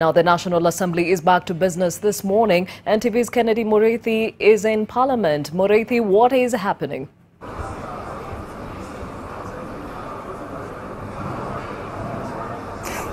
Now, the National Assembly is back to business this morning. NTV's Kennedy Mureithi is in Parliament. Mureithi, what is happening?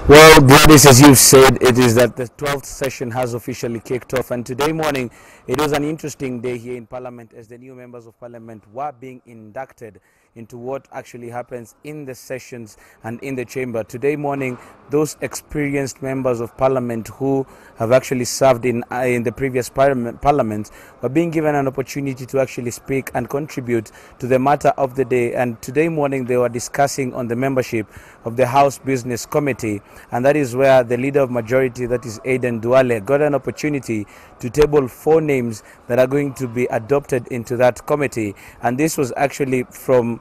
Well, Gladys, as you've said, it is that the 12th session has officially kicked off, and today morning it was an interesting day here in Parliament as the new members of Parliament were being inducted into what actually happens in the sessions and in the chamber. Today morning, those experienced members of Parliament who have actually served in the previous parliaments were being given an opportunity to actually speak and contribute to the matter of the day. And today morning, they were discussing on the membership of the House Business Committee, and that is where the leader of majority, that is Aden Duale, got an opportunity to table 4 names that are going to be adopted into that committee. And this was actually from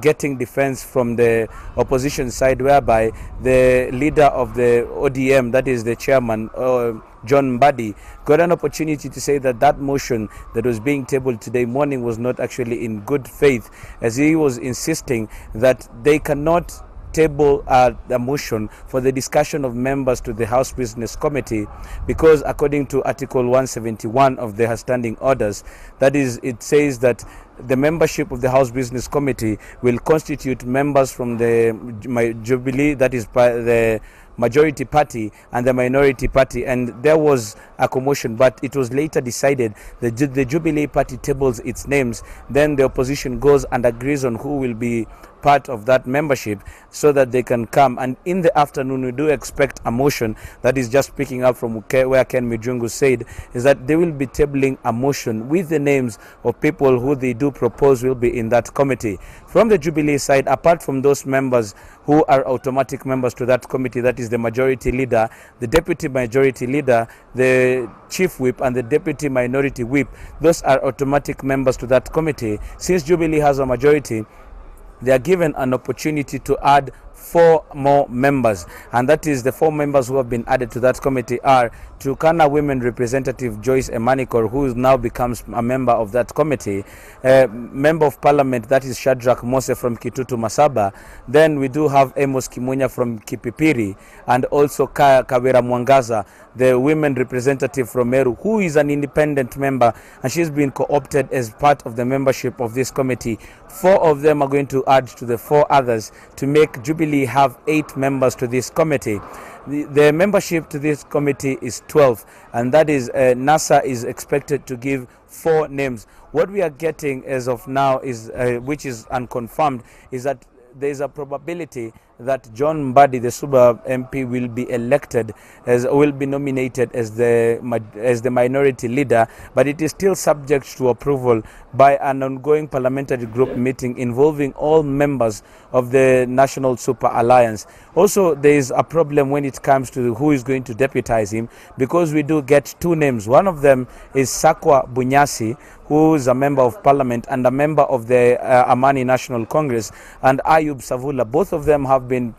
getting defense from the opposition side, whereby the leader of the ODM, that is the chairman, John Mbadi, got an opportunity to say that that motion that was being tabled today morning was not actually in good faith, as he was insisting that they cannot table a motion for the discussion of members to the House Business Committee, because according to Article 171 of the Standing Orders, that is, it says that the membership of the House Business Committee will constitute members from the Jubilee, that is the majority party, and the minority party. And there was a commotion, but it was later decided that the Jubilee party tables its names, then the opposition goes and agrees on who will be part of that membership so that they can come. And in the afternoon, we do expect a motion that is just picking up from where Ken Mijungu said, is that they will be tabling a motion with the names of people who they do propose will be in that committee. From the Jubilee side, apart from those members who are automatic members to that committee, that is the majority leader, the deputy majority leader, the chief whip, and the deputy minority whip, those are automatic members to that committee. Since Jubilee has a majority, they are given an opportunity to add 4 more members, and that is the 4 members who have been added to that committee are Turkana Women Representative Joyce Emanikor, who now becomes a member of that committee, Member of Parliament, that is Shadrach Mose from Kitutu Masaba. Then we do have Amos Kimunya from Kipipiri, and also Kawera Mwangaza, the women representative from Meru, who is an independent member, and she's been co-opted as part of the membership of this committee. 4 of them are going to add to the 4 others to make Jubilee have 8 members to this committee. The membership to this committee is 12, and that is NASA is expected to give 4 names. What we are getting as of now is, which is unconfirmed, is that there is a probability that John Mbadi, the Suba MP, will be elected will be nominated as the minority leader, but it is still subject to approval by an ongoing parliamentary group meeting involving all members of the National Super Alliance. Also, there is a problem when it comes to who is going to deputize him, because we do get 2 names. One of them is Sakwa Bunyasi, who is a member of parliament and a member of the Amani National Congress, and Ayub Savula. Both of them have been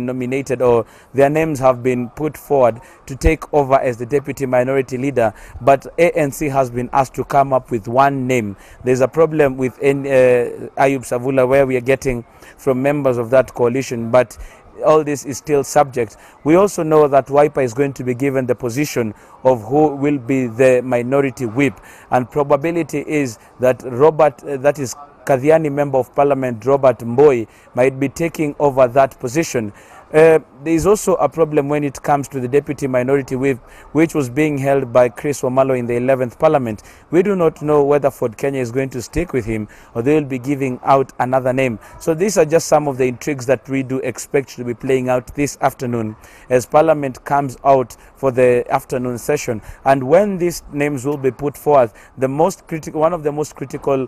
nominated, or their names have been put forward to take over as the deputy minority leader, but ANC has been asked to come up with 1 name. There's a problem with Ayub Savula, where we are getting from members of that coalition, but all this is still subject. We also know that Wiper is going to be given the position of who will be the minority whip, and probability is that that is Kadhiani Member of Parliament Robert Mboi, might be taking over that position. There is also a problem when it comes to the deputy minority whip, which was being held by Chris Wamalo in the 11th Parliament. We do not know whether Ford Kenya is going to stick with him, or they will be giving out another name. So these are just some of the intrigues that we do expect to be playing out this afternoon as Parliament comes out for the afternoon session. And when these names will be put forth, one of the most critical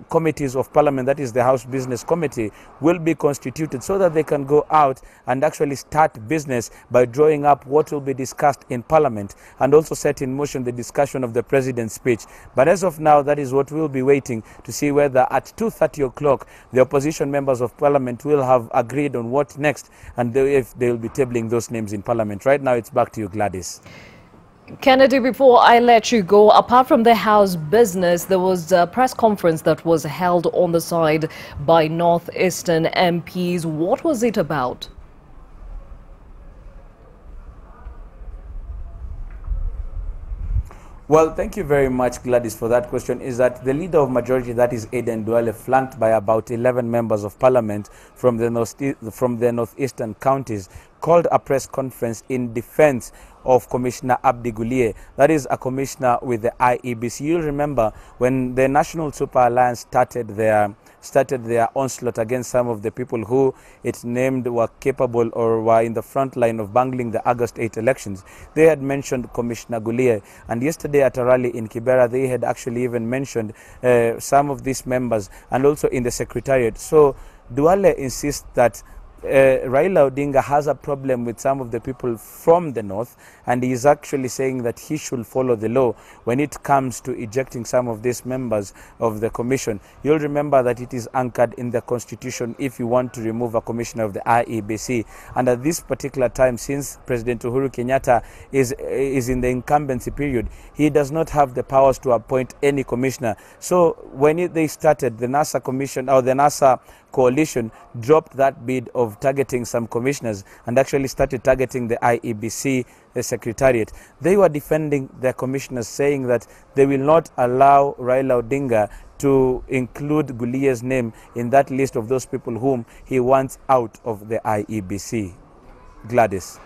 committees of Parliament, that is the House Business Committee, will be constituted so that they can go out and actually start business by drawing up what will be discussed in Parliament, and also set in motion the discussion of the President's speech. But as of now, that is what we'll be waiting to see, whether at 2:30 o'clock the opposition members of Parliament will have agreed on what next, and if they will be tabling those names in Parliament. Right now, it's back to you, Gladys. Kennedy, before I let you go, apart from the House business, there was a press conference that was held on the side by Northeastern MPs. What was it about? Well, thank you very much, Gladys, for that question. Is that the leader of majority, that is Aden Duale, flanked by about 11 members of parliament from the northeastern counties, called a press conference in defense of Commissioner Abdi Guliye, that is a commissioner with the IEBC. You'll remember when the National Super Alliance started their onslaught against some of the people who it named were capable or were in the front line of bungling the August 8 elections. They had mentioned Commissioner Guliye, and yesterday at a rally in Kibera, they had actually even mentioned some of these members, and also in the secretariat. So Duale insists that Raila Odinga has a problem with some of the people from the north, and he is actually saying that he should follow the law when it comes to ejecting some of these members of the commission. You'll remember that it is anchored in the constitution if you want to remove a commissioner of the IEBC. And at this particular time, since President Uhuru Kenyatta is in the incumbency period, he does not have the powers to appoint any commissioner. So when they started, the NASA commission, or the NASA coalition, dropped that bid of targeting some commissioners and actually started targeting the IEBC secretariat. They were defending their commissioners, saying that they will not allow Raila Odinga to include Guliye's name in that list of those people whom he wants out of the IEBC. Gladys.